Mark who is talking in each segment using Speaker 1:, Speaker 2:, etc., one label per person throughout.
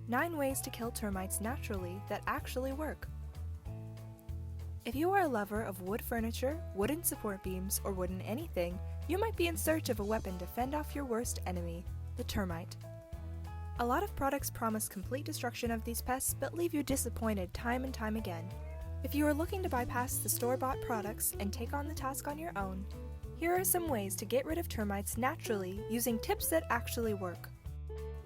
Speaker 1: 9 ways to kill termites naturally that actually work. If you are a lover of wood furniture, wooden support beams, or wooden anything, you might be in search of a weapon to fend off your worst enemy, the termite. A lot of products promise complete destruction of these pests but leave you disappointed time and time again. If you are looking to bypass the store-bought products and take on the task on your own, here are some ways to get rid of termites naturally using tips that actually work.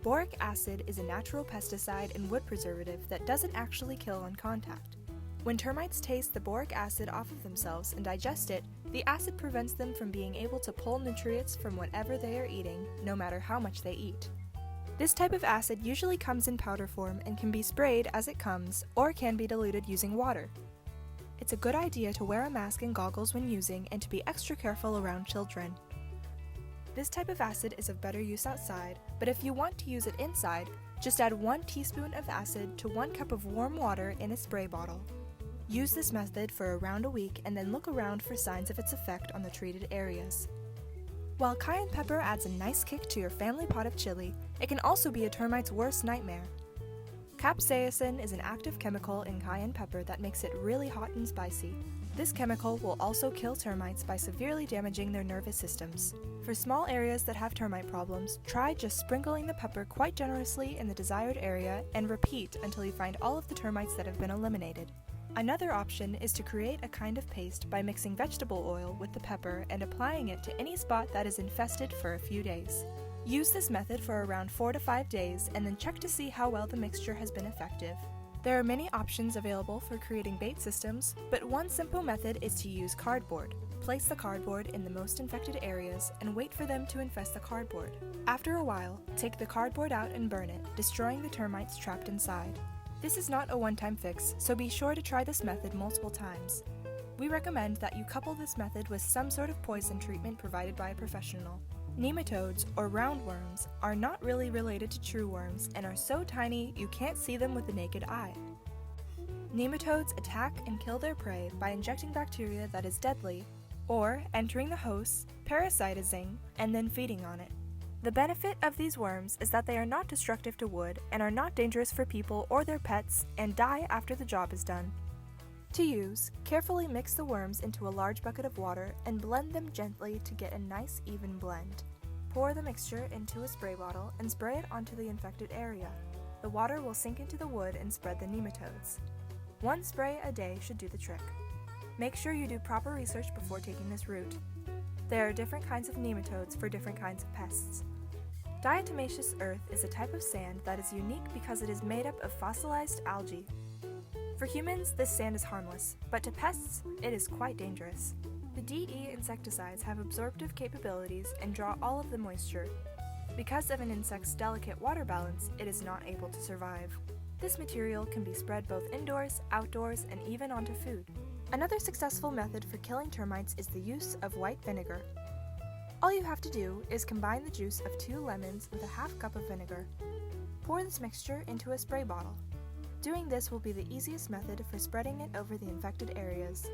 Speaker 1: Boric acid is a natural pesticide and wood preservative that doesn't actually kill on contact. When termites taste the boric acid off of themselves and digest it, the acid prevents them from being able to pull nutrients from whatever they are eating, no matter how much they eat. This type of acid usually comes in powder form and can be sprayed as it comes, or can be diluted using water. It's a good idea to wear a mask and goggles when using and to be extra careful around children. This type of acid is of better use outside, but if you want to use it inside, just add 1 teaspoon of acid to 1 cup of warm water in a spray bottle. Use this method for around a week and then look around for signs of its effect on the treated areas. While cayenne pepper adds a nice kick to your family pot of chili, it can also be a termite's worst nightmare. Capsaicin is an active chemical in cayenne pepper that makes it really hot and spicy. This chemical will also kill termites by severely damaging their nervous systems. For small areas that have termite problems, try just sprinkling the pepper quite generously in the desired area and repeat until you find all of the termites that have been eliminated. Another option is to create a kind of paste by mixing vegetable oil with the pepper and applying it to any spot that is infested for a few days. Use this method for around 4 to 5 days and then check to see how well the mixture has been effective. There are many options available for creating bait systems, but one simple method is to use cardboard. Place the cardboard in the most infected areas and wait for them to infest the cardboard. After a while, take the cardboard out and burn it, destroying the termites trapped inside. This is not a one-time fix, so be sure to try this method multiple times. We recommend that you couple this method with some sort of poison treatment provided by a professional. Nematodes, or roundworms, are not really related to true worms and are so tiny you can't see them with the naked eye. Nematodes attack and kill their prey by injecting bacteria that is deadly, or entering the host, parasitizing, and then feeding on it. The benefit of these worms is that they are not destructive to wood and are not dangerous for people or their pets and die after the job is done. To use, carefully mix the worms into a large bucket of water and blend them gently to get a nice even blend. Pour the mixture into a spray bottle and spray it onto the infected area. The water will sink into the wood and spread the nematodes. 1 spray a day should do the trick. Make sure you do proper research before taking this route. There are different kinds of nematodes for different kinds of pests. Diatomaceous earth is a type of sand that is unique because it is made up of fossilized algae. For humans, this sand is harmless, but to pests, it is quite dangerous. The DE insecticides have absorptive capabilities and draw all of the moisture. Because of an insect's delicate water balance, it is not able to survive. This material can be spread both indoors, outdoors, and even onto food. Another successful method for killing termites is the use of white vinegar. All you have to do is combine the juice of 2 lemons with a half cup of vinegar. Pour this mixture into a spray bottle. Doing this will be the easiest method for spreading it over the infected areas.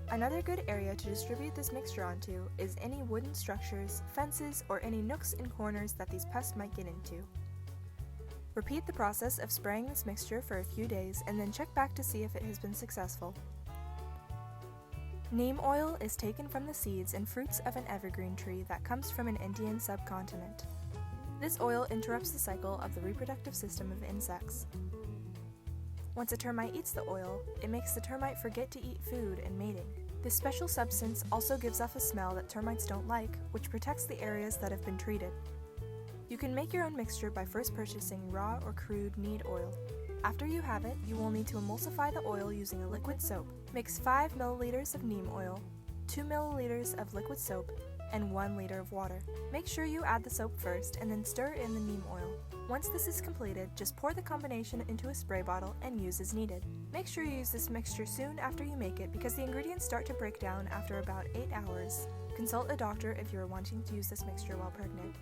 Speaker 1: Another good area to distribute this mixture onto is any wooden structures, fences, or any nooks and corners that these pests might get into. Repeat the process of spraying this mixture for a few days and then check back to see if it has been successful. Neem oil is taken from the seeds and fruits of an evergreen tree that comes from an Indian subcontinent. This oil interrupts the cycle of the reproductive system of insects. Once a termite eats the oil, it makes the termite forget to eat food and mating. This special substance also gives off a smell that termites don't like, which protects the areas that have been treated. You can make your own mixture by first purchasing raw or crude need oil. After you have it, you will need to emulsify the oil using a liquid soap. Mix 5 milliliters of neem oil, 2 milliliters of liquid soap, and 1 liter of water. Make sure you add the soap first and then stir in the neem oil. Once this is completed, just pour the combination into a spray bottle and use as needed. Make sure you use this mixture soon after you make it because the ingredients start to break down after about 8 hours. Consult a doctor if you are wanting to use this mixture while pregnant.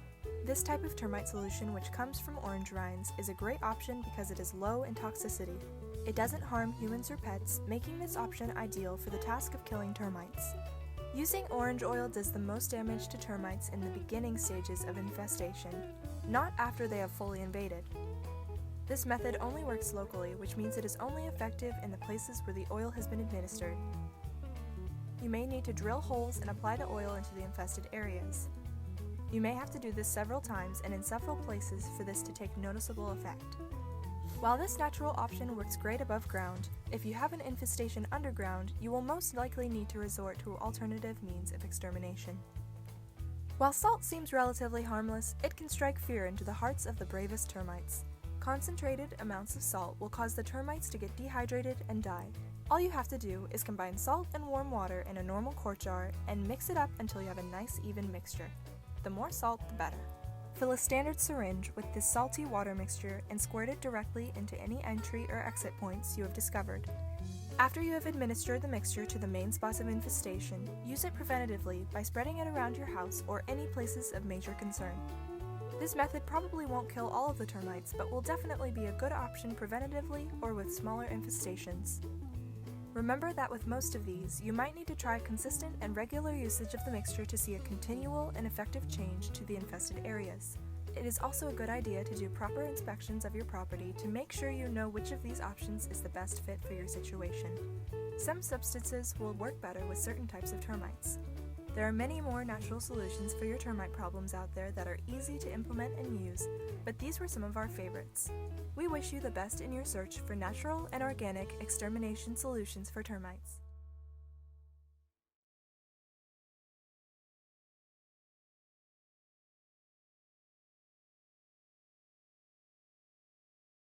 Speaker 1: This type of termite solution, which comes from orange rinds, is a great option because it is low in toxicity. It doesn't harm humans or pets, making this option ideal for the task of killing termites. Using orange oil does the most damage to termites in the beginning stages of infestation, not after they have fully invaded. This method only works locally, which means it is only effective in the places where the oil has been administered. You may need to drill holes and apply the oil into the infested areas. You may have to do this several times and in several places for this to take noticeable effect. While this natural option works great above ground, if you have an infestation underground, you will most likely need to resort to alternative means of extermination. While salt seems relatively harmless, it can strike fear into the hearts of the bravest termites. Concentrated amounts of salt will cause the termites to get dehydrated and die. All you have to do is combine salt and warm water in a normal quart jar and mix it up until you have a nice even mixture. The more salt, the better. Fill a standard syringe with this salty water mixture and squirt it directly into any entry or exit points you have discovered. After you have administered the mixture to the main spots of infestation, use it preventatively by spreading it around your house or any places of major concern. This method probably won't kill all of the termites, but will definitely be a good option preventatively or with smaller infestations. Remember that with most of these, you might need to try consistent and regular usage of the mixture to see a continual and effective change to the infested areas. It is also a good idea to do proper inspections of your property to make sure you know which of these options is the best fit for your situation. Some substances will work better with certain types of termites. There are many more natural solutions for your termite problems out there that are easy to implement and use, but these were some of our favorites. We wish you the best in your search for natural and organic extermination solutions for termites.